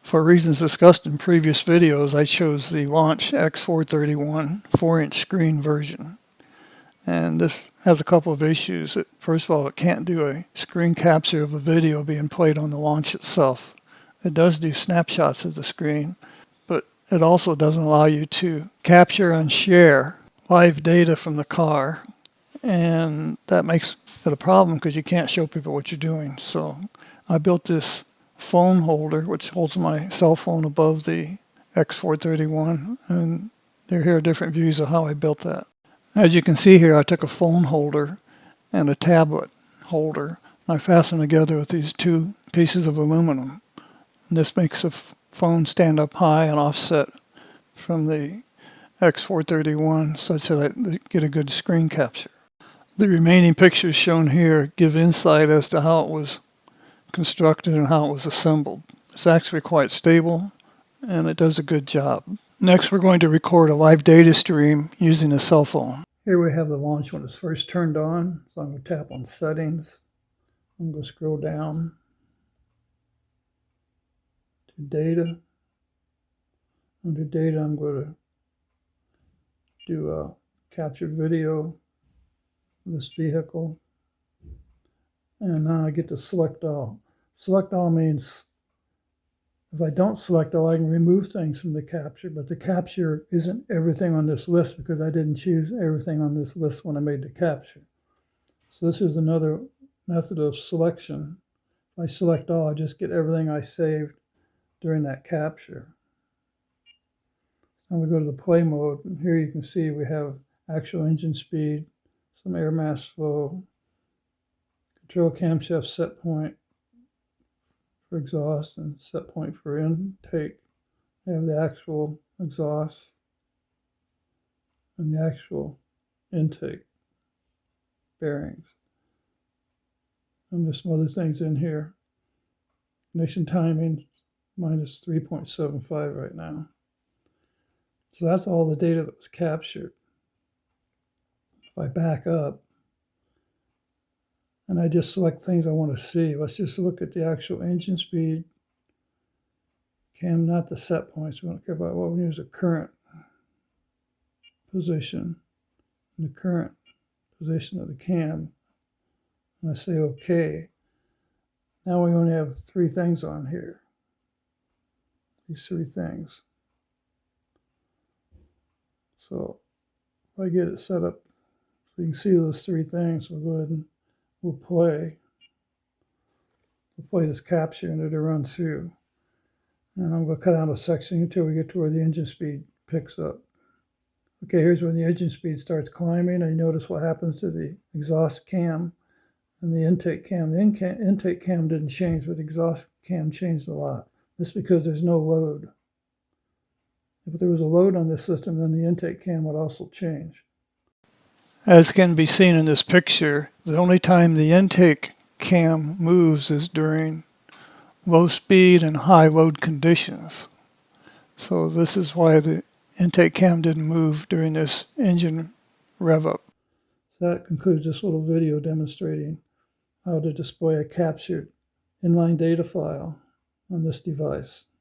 For reasons discussed in previous videos, I chose the Launch X431 4-inch screen version. And this has a couple of issues. First of all, it can't do a screen capture of a video being played on the launch itself. It does do snapshots of the screen, but it also doesn't allow you to capture and share live data from the car. And that makes it a problem because you can't show people what you're doing. So I built this phone holder which holds my cell phone above the X431, and here are different views of how I built that. As you can see here, I took a phone holder and a tablet holder. I fastened together with these two pieces of aluminum. And this makes the phone stand up high and offset from the X431 such that I get a good screen capture. The remaining pictures shown here give insight as to how it was constructed and how it was assembled. It's actually quite stable and it does a good job. Next, we're going to record a live data stream using a cell phone. Here we have the launch when it's first turned on. So I'm going to tap on settings. I'm going to scroll down to data. Under data, I'm going to do a captured video of this vehicle. And now I get to select all. Select all means if I don't select all, I can remove things from the capture, but the capture isn't everything on this list because I didn't choose everything on this list when I made the capture. So this is another method of selection. If I select all, I just get everything I saved during that capture. I'm going to go to the play mode, and here you can see we have actual engine speed, some air mass flow, control camshaft set point for exhaust and set point for intake. We have the actual exhaust and the actual intake bearings. And there's some other things in here. Ignition timing, minus 3.75 right now. So that's all the data that was captured. If I back up, and I just select things I want to see. Let's just look at the actual engine speed. Cam, not the set points. We don't care about what we use, the current position and the current position of the cam. And I say OK. Now we only have three things on here. These three things. So if I get it set up so you can see those three things, we'll go ahead and we'll play this capture and it'll run through. And I'm going to cut out a section until we get to where the engine speed picks up. Okay, here's when the engine speed starts climbing, and you notice what happens to the exhaust cam and the intake cam. The intake cam didn't change, but the exhaust cam changed a lot. This is because there's no load. If there was a load on this system, then the intake cam would also change. As can be seen in this picture, the only time the intake cam moves is during low speed and high load conditions. So this is why the intake cam didn't move during this engine rev up. That concludes this little video demonstrating how to display a captured inline data file on this device.